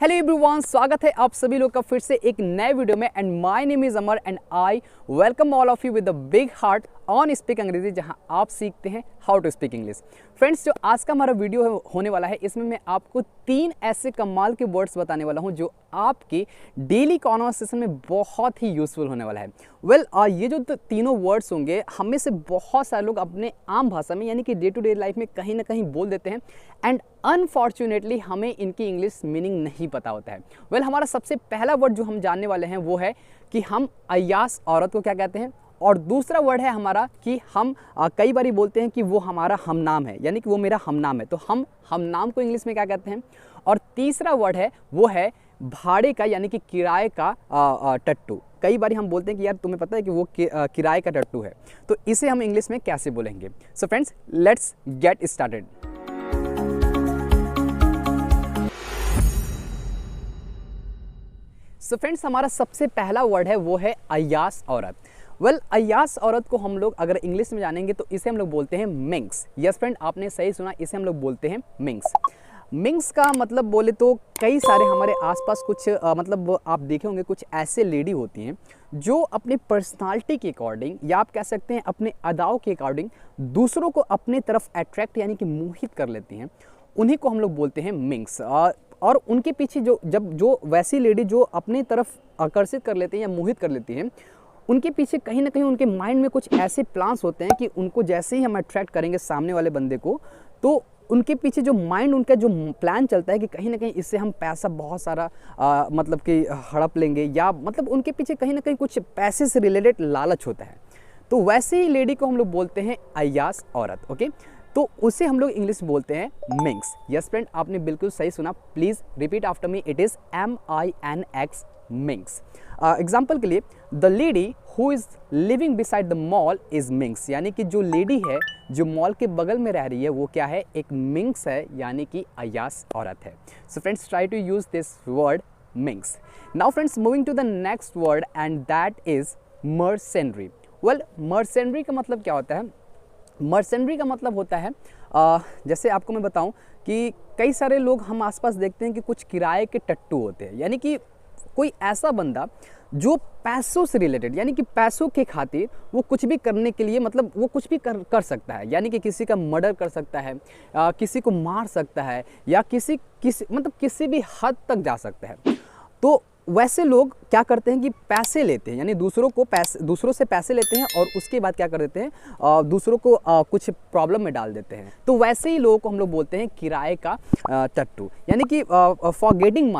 Hello everyone, स्वागत है आप सभी लोग का फिर से एक नए वीडियो में। And my name is Amar and I welcome all of you with a big heart on speak Angrezi, जहां आप सीखते हैं how to speak English. Friends, जो आज का हमारा वीडियो होने वाला है, इसमें मैं आपको 3 ऐसे कमाल के वर्ड्स बताने वाला हूं जो आपके डेली कॉन्वर्सेशन में बहुत ही यूजफुल होने वाला है। ये जो तीनों वर्ड्स होंगे, हमें से बहुत सारे लोग अपने आम भाषा में यानी कि डे टू डे लाइफ में कहीं ना कहीं बोल देते हैं एंड अनफॉर्चुनेटली हमें इनकी इंग्लिश मीनिंग नहीं पता होता है। हमारा सबसे पहला वर्ड जो हम जानने वाले हैं वो है कि हम अय्यास औरत को क्या कहते हैं, और दूसरा वर्ड है हमारा कि हम कई बार बोलते हैं कि वो हमारा हमनाम है, यानी कि वो मेरा हमनाम है, तो हम हमनाम को इंग्लिश में क्या कहते हैं। और तीसरा वर्ड है वो है भाड़े का यानी कि किराए का टट्टू। कई बार हम बोलते हैं कि यार तुम्हें पता है कि वो किराए का टट्टू है, तो इसे हम इंग्लिश में कैसे बोलेंगे। So friends, let's get started. So friends, हमारा सबसे पहला वर्ड है वो है अय्यास औरत। अय्यास औरत को हम लोग अगर इंग्लिश में जानेंगे तो इसे हम लोग बोलते हैं मिंक्स। यस फ्रेंड, आपने सही सुना, इसे हम लोग बोलते हैं मिंक्स। मिंक्स का मतलब बोले तो कई सारे हमारे आसपास कुछ मतलब आप देखे होंगे कुछ ऐसे लेडी होती हैं जो अपनी पर्सनालिटी के अकॉर्डिंग, या आप कह सकते हैं अपने अदाओं के अकॉर्डिंग, दूसरों को अपने तरफ अट्रैक्ट यानी कि मोहित कर लेती हैं। उन्हीं को हम लोग बोलते हैं मिंक्स। और उनके पीछे जो वैसी लेडी जो अपनी तरफ आकर्षित कर लेती हैं या मोहित कर लेती हैं, उनके पीछे कहीं ना कहीं उनके माइंड में कुछ ऐसे प्लान्स होते हैं कि उनको जैसे ही हम अट्रैक्ट करेंगे सामने वाले बंदे को, तो उनके पीछे जो माइंड उनका जो प्लान चलता है कि कहीं ना कहीं इससे हम पैसा बहुत सारा मतलब कि हड़प लेंगे, या मतलब उनके पीछे कहीं ना कहीं कुछ पैसे से रिलेटेड लालच होता है। तो वैसे ही लेडी को हम लोग बोलते हैं अय्यास औरत। ओके, तो उसे हम लोग इंग्लिश में बोलते हैं मिंक्स। यस फ्रेंड, आपने बिल्कुल सही सुना। Please repeat after me, it is MINX, minx. Example के लिए, the lady who is living beside the mall is minx, यानी कि जो लेडी है जो मॉल के बगल में रह रही है वो क्या है, एक मिंक्स है, यानी कि अय्यास औरत है। So friends, try to use this word minx. Now friends, moving to the next word and that is mercenary. Mercenary का मतलब क्या होता है? मर्सेनरी का मतलब होता है जैसे आपको मैं बताऊं कि कई सारे लोग हम आसपास देखते हैं कि कुछ किराए के टट्टू होते हैं, यानी कि कोई ऐसा बंदा जो पैसों से रिलेटेड, यानी कि पैसों के खातिर वो कुछ भी करने के लिए, मतलब वो कुछ भी कर सकता है, यानी कि किसी का मर्डर कर सकता है, किसी को मार सकता है, या किसी भी हद तक जा सकता है। तो वैसे लोग क्या करते हैं कि पैसे लेते हैं, यानी दूसरों से पैसे लेते हैं और उसके बाद क्या कर देते हैं, दूसरों को कुछ प्रॉब्लम में डाल देते हैं। तो वैसे ही लोगों को हम लोग बोलते हैं किराए का टट्टू, यानी कि forgetting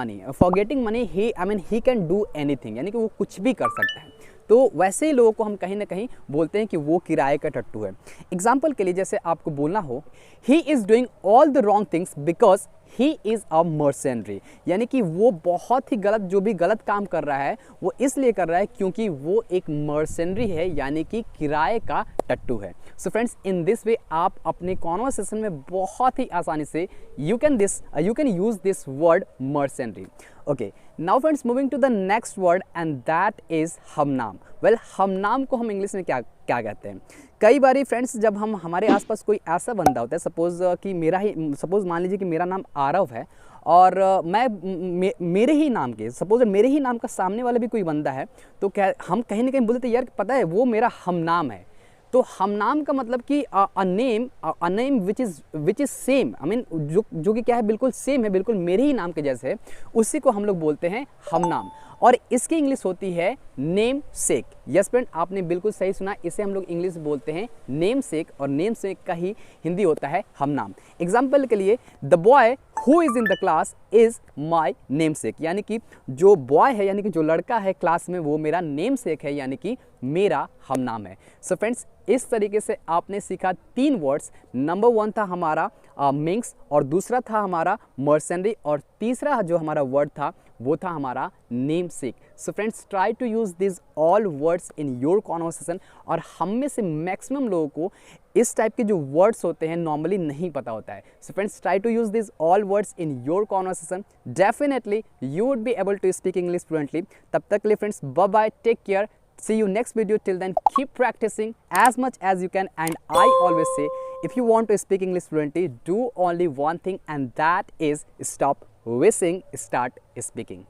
money he can do anything, यानी कि वो कुछ भी कर सकता है। तो वैसे ही लोगों को हम कहीं ना कहीं बोलते हैं कि वो किराए का टट्टू है। एग्जाम्पल के लिए जैसे आपको बोलना हो, he is doing all the wrong things because he is a mercenary, यानी कि वो बहुत ही गलत, जो भी गलत काम कर रहा है वो इसलिए कर रहा है क्योंकि वो एक मर्सेनरी है, यानी कि किराए का टट्टू है। So friends, in this way आप अपने कॉन्वर्सेशन में बहुत ही आसानी से you can use this word mercenary. Okay, now friends, moving to the next word and that is हमनाम। हमनाम को हम इंग्लिश में क्या कहते हैं? कई बारी फ्रेंड्स, जब हमारे आसपास कोई ऐसा बंदा होता है, सपोज़ मान लीजिए कि मेरा नाम आरव है और मेरे ही नाम का सामने वाला भी कोई बंदा है, तो क्या हम कहीं ना कहीं बोलते हैं यार पता है वो मेरा हमनाम है। तो हमनाम का मतलब कि a name which is same, I mean जो कि क्या है, बिल्कुल सेम है, बिल्कुल मेरे ही नाम के जैसे है, उसी को हम लोग बोलते हैं हमनाम। और इसकी इंग्लिश होती है नेम सेक। यस फ्रेंड, आपने बिल्कुल सही सुना, इसे हम लोग इंग्लिश बोलते हैं नेम सेक, और नेम सेक का ही हिंदी होता है हमनाम। एग्जाम्पल के लिए, the boy who is in the class is my name सेक, यानी कि जो बॉय है, यानी कि जो लड़का है क्लास में, वो मेरा नेम सेक है, यानी कि मेरा हमनाम है। सो फ्रेंड्स, इस तरीके से आपने सीखा 3 वर्ड्स। नंबर 1 था हमारा मिंक्स, और दूसरा था हमारा मर्सेनरी, और तीसरा जो हमारा वर्ड था वो था हमारा namesake. So friends, try to use this all words in your conversation. और हम में से मैक्सिमम लोगों को इस टाइप के जो वर्ड्स होते हैं नॉर्मली नहीं पता होता है। So friends, try to use this all words in your conversation, definitely you would be able to speak English fluently. तब तक के लिए friends, bye bye, take care, see you next video. Till then, keep practicing as much as you can, and I always say, if you want to speak English fluently, do only one thing, and that is stop wishing start speaking.